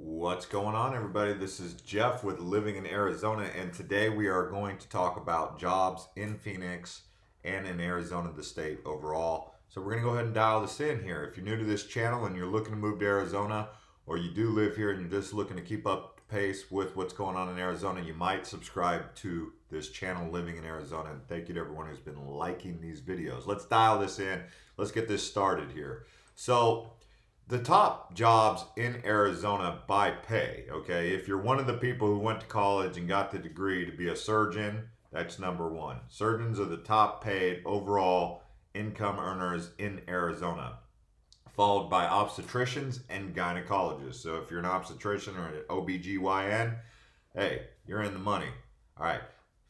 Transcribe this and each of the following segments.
What's going on, everybody? This is Jeff with Living in Arizona, and today we are going to talk about jobs in Phoenix and in Arizona, the state overall. So, we're going to go ahead and dial this in here. If you're new to this channel and you're looking to move to Arizona, or you do live here and you're just looking to keep up pace with what's going on in Arizona, you might subscribe to this channel, Living in Arizona. And thank you to everyone who's been liking these videos. Let's dial this in. Let's get this started here. So, the top jobs in Arizona by pay, okay? If you're one of the people who went to college and got the degree to be a surgeon, that's number one. Surgeons are the top paid overall income earners in Arizona, followed by obstetricians and gynecologists. So if you're an obstetrician or an OBGYN, hey, you're in the money. All right.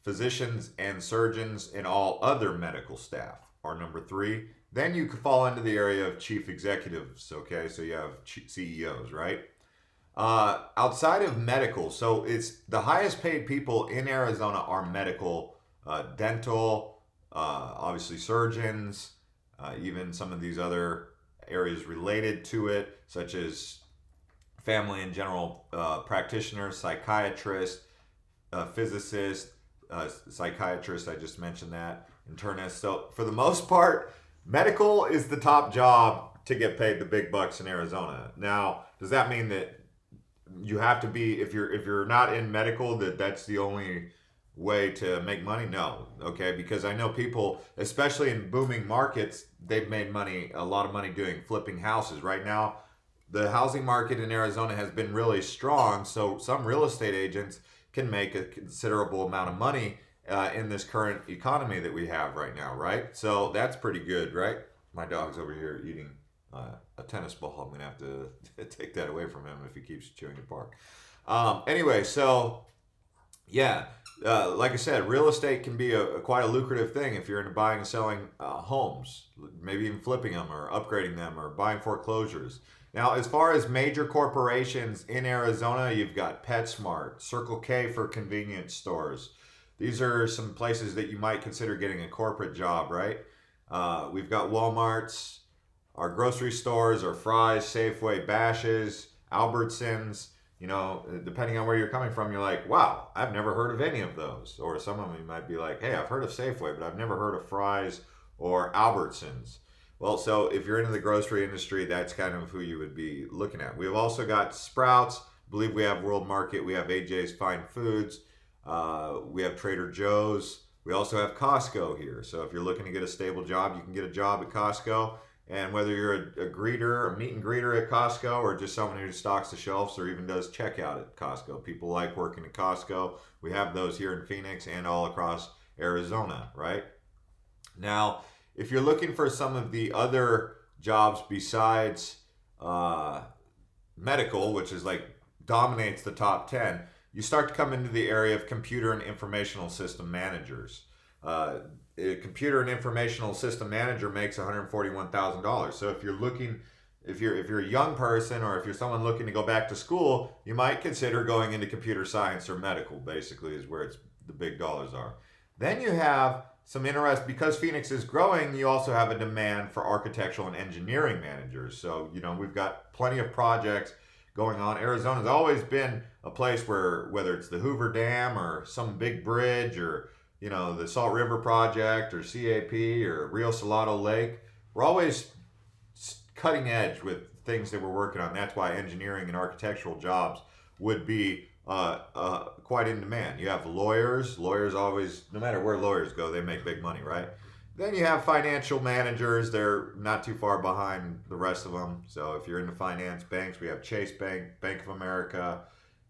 Physicians and surgeons and all other medical staff are number three. Then you could fall into the area of chief executives. Okay, so you have CEOs, right? Outside of medical, so it's the highest paid people in Arizona are medical, dental, obviously surgeons, even some of these other areas related to it, such as family and general practitioners, psychiatrists, physicists, psychiatrists. I just mentioned that, internists. So for the most part, medical is the top job to get paid the big bucks in Arizona. Now, does that mean that you have to be if you're not in medical that's the only way to make money? No. Okay, because I know people, especially in booming markets, they've made money, a lot of money doing flipping houses. Right now, the housing market in Arizona has been really strong, so some real estate agents can make a considerable amount of money in this current economy that we have right now, right? So that's pretty good, right? My dog's over here eating a tennis ball. I'm gonna have to take that away from him if he keeps chewing the bark. Anyway, so yeah, like I said, real estate can be quite a lucrative thing if you're into buying and selling homes, maybe even flipping them or upgrading them or buying foreclosures. Now, as far as major corporations in Arizona, you've got PetSmart, Circle K for convenience stores. These are some places that you might consider getting a corporate job, right? We've got Walmart's, our grocery stores, our Fry's, Safeway, Bash's, Albertsons. You know, depending on where you're coming from, you're like, wow, I've never heard of any of those. Or some of them you might be like, hey, I've heard of Safeway, but I've never heard of Fry's or Albertsons. Well, so if you're into the grocery industry, that's kind of who you would be looking at. We've also got Sprouts. I believe we have World Market. We have AJ's Fine Foods. We have Trader Joe's. We also have Costco here. So if you're looking to get a stable job, you can get a job at Costco. And whether you're a greeter, a meet and greeter at Costco, or just someone who stocks the shelves or even does checkout at Costco, people like working at Costco. We have those here in Phoenix and all across Arizona, right? Now, if you're looking for some of the other jobs besides medical, which is like dominates the top 10, you start to come into the area of computer and informational system managers. A computer and informational system manager makes $141,000. So if you're looking, if you're a young person or if you're someone looking to go back to school, you might consider going into computer science or medical. Basically, is where the big dollars are. Then you have some interest because Phoenix is growing. You also have a demand for architectural and engineering managers. So we've got plenty of projects going on. Arizona's always been a place where whether it's the Hoover Dam or some big bridge or the Salt River Project or CAP or Rio Salado Lake, we're always cutting edge with things that we're working on. That's why engineering and architectural jobs would be quite in demand. You have lawyers. Lawyers always, no matter where lawyers go, they make big money, right? Then you have financial managers. They're not too far behind the rest of them. So if you're into finance, banks, we have Chase Bank, Bank of America,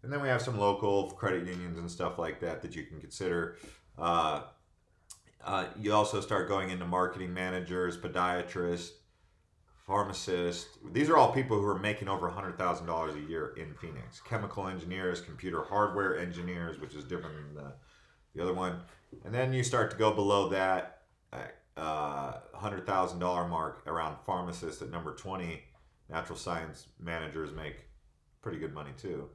and then we have some local credit unions and stuff like that that you can consider. You also start going into marketing managers, podiatrists, pharmacists. These are all people who are making over $100,000 a year in Phoenix. Chemical engineers, computer hardware engineers, which is different than the other one. And then you start to go below that $100,000 mark around pharmacists at number 20. Natural science managers make pretty good money too.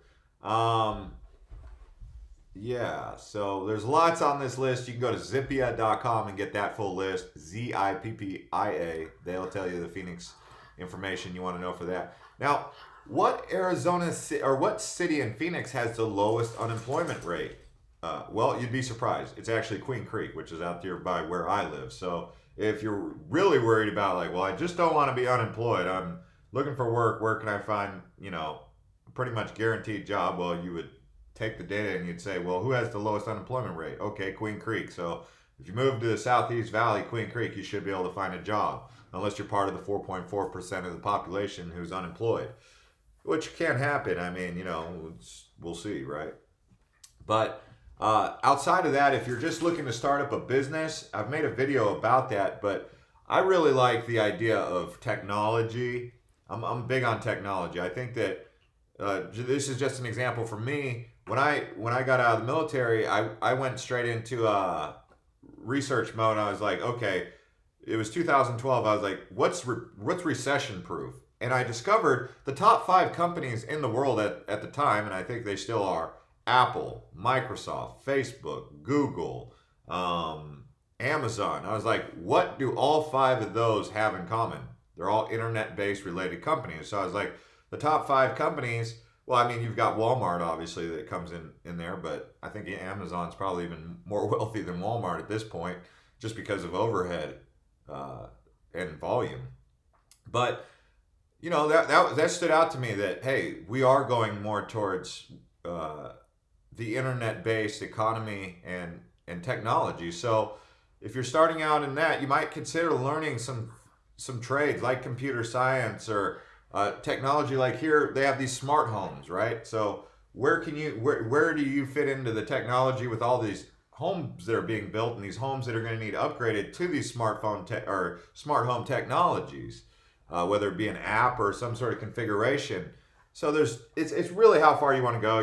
Yeah, so there's lots on this list. You can go to zippia.com and get that full list. Zippia. They'll tell you the Phoenix information you want to know for that. Now, What what city in Phoenix has the lowest unemployment rate? Well, you'd be surprised. It's actually Queen Creek, which is out there by where I live. So if you're really worried about like, well, I just don't want to be unemployed. I'm looking for work. Where can I find, pretty much guaranteed job? Well, you would take the data and you'd say, well, who has the lowest unemployment rate? Okay, Queen Creek. So if you move to the Southeast Valley, Queen Creek, you should be able to find a job, unless you're part of the 4.4% of the population who's unemployed, which can happen. I mean, we'll see, right? But outside of that, if you're just looking to start up a business, I've made a video about that, but I really like the idea of technology. I'm big on technology. I think that this is just an example for me. When I got out of the military, I went straight into research mode. I was like, okay, it was 2012. I was like, what's recession proof? And I discovered the top 5 companies in the world at the time, and I think they still are: Apple, Microsoft, Facebook, Google, Amazon. I was like, what do all 5 of those have in common? They're all internet-based related companies. So I was like, the top 5 companies. Well, I mean, you've got Walmart, obviously, that comes in there, but I think Amazon's probably even more wealthy than Walmart at this point, just because of overhead and volume. But that stood out to me that, hey, we are going more towards the internet-based economy and technology. So if you're starting out in that, you might consider learning some trades like computer science or technology. Like here, they have these smart homes, right? So where do you fit into the technology with all these homes that are being built and these homes that are going to need upgraded to these smart home technologies, whether it be an app or some sort of configuration. So it's really how far you want to go.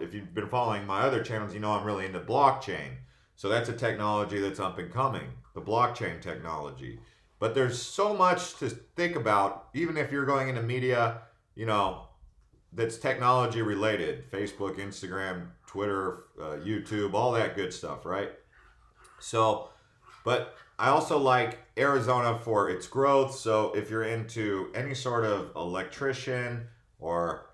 If you've been following my other channels, I'm really into blockchain. So that's a technology that's up and coming, the blockchain technology. But there's so much to think about, even if you're going into media, that's technology related: Facebook, Instagram, Twitter, YouTube, all that good stuff, right? So, but I also like Arizona for its growth. So if you're into any sort of electrician or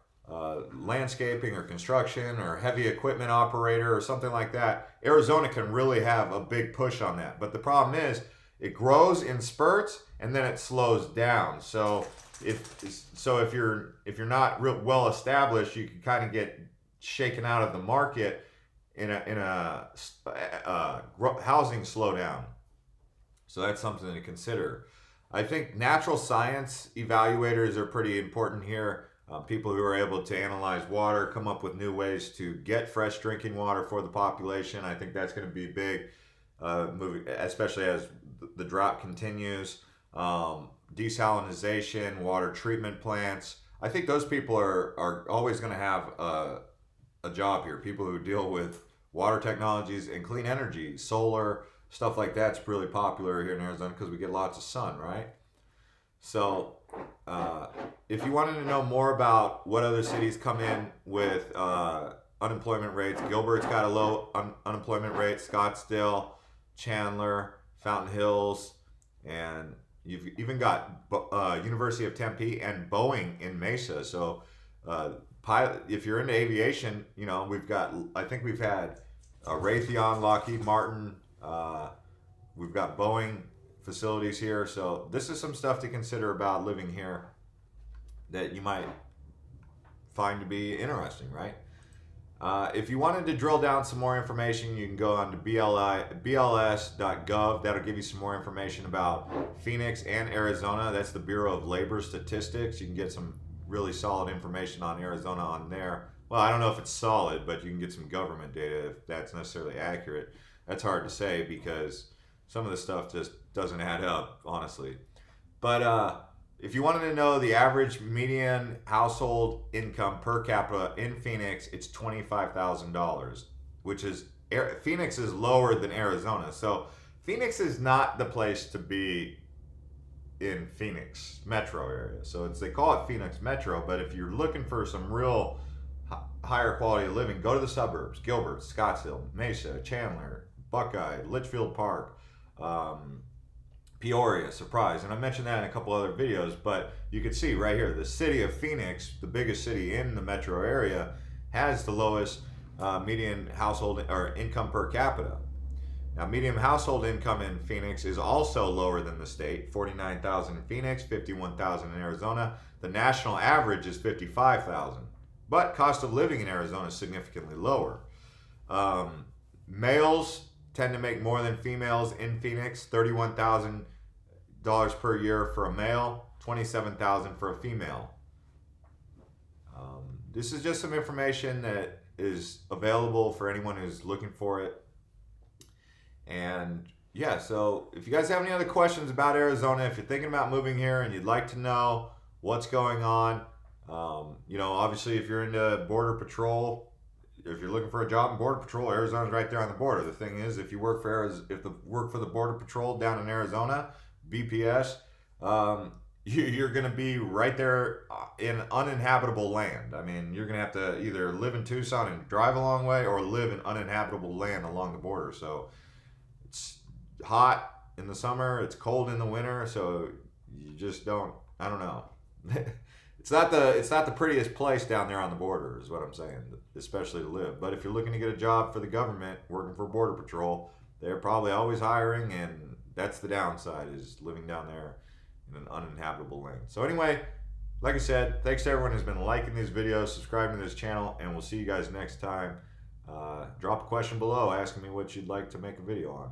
landscaping or construction or heavy equipment operator or something like that, Arizona can really have a big push on that. But the problem is it grows in spurts and then it slows down. So if you're not real well established, you can kind of get shaken out of the market in a housing slowdown. So that's something to consider. I think natural science evaluators are pretty important here. People who are able to analyze water, come up with new ways to get fresh drinking water for the population. I think that's going to be big, moving, especially as the drought continues. Desalinization, water treatment plants. I think those people are always going to have a job here. People who deal with water technologies and clean energy, solar, stuff like that's really popular here in Arizona because we get lots of sun, right? So if you wanted to know more about what other cities come in with unemployment rates, Gilbert's got a low unemployment rate, Scottsdale, Chandler, Fountain Hills, and you've even got University of Tempe and Boeing in Mesa. So if you're into aviation, I think we've had Raytheon, Lockheed Martin, we've got Boeing facilities here. So this is some stuff to consider about living here that you might find to be interesting, right? If you wanted to drill down some more information, you can go on to BLS.gov. That'll give you some more information about Phoenix and Arizona. That's the Bureau of Labor Statistics. You can get some really solid information on Arizona on there. Well, I don't know if it's solid, but you can get some government data if that's necessarily accurate. That's hard to say because some of the stuff just doesn't add up, honestly. But if you wanted to know the average median household income per capita in Phoenix, it's $25,000, which is Phoenix is lower than Arizona. So Phoenix is not the place to be in Phoenix metro area. So they call it Phoenix Metro, but if you're looking for some real higher quality of living, go to the suburbs: Gilbert, Scottsdale, Mesa, Chandler, Buckeye, Litchfield Park, Peoria, surprise. And I mentioned that in a couple other videos, but you can see right here, the city of Phoenix, the biggest city in the metro area, has the lowest median household or income per capita. Now, median household income in Phoenix is also lower than the state, 49,000 in Phoenix, 51,000 in Arizona. The national average is 55,000. But cost of living in Arizona is significantly lower. Males tend to make more than females in Phoenix, $31,000 per year for a male, $27,000 for a female. This is just some information that is available for anyone who's looking for it. And yeah, so if you guys have any other questions about Arizona, if you're thinking about moving here and you'd like to know what's going on, obviously if you're into Border Patrol, if you're looking for a job in Border Patrol, Arizona's right there on the border. The thing is, if you work for the Border Patrol down in Arizona, BPS, you're going to be right there in uninhabitable land. I mean, you're going to have to either live in Tucson and drive a long way or live in uninhabitable land along the border. So it's hot in the summer, it's cold in the winter, so you just don't, I don't know. It's not the prettiest place down there on the border, is what I'm saying, especially to live. But if you're looking to get a job for the government, working for Border Patrol, they're probably always hiring, and that's the downside, is living down there in an uninhabitable land. So anyway, like I said, thanks to everyone who's been liking these videos, subscribing to this channel, and we'll see you guys next time. Drop a question below asking me what you'd like to make a video on.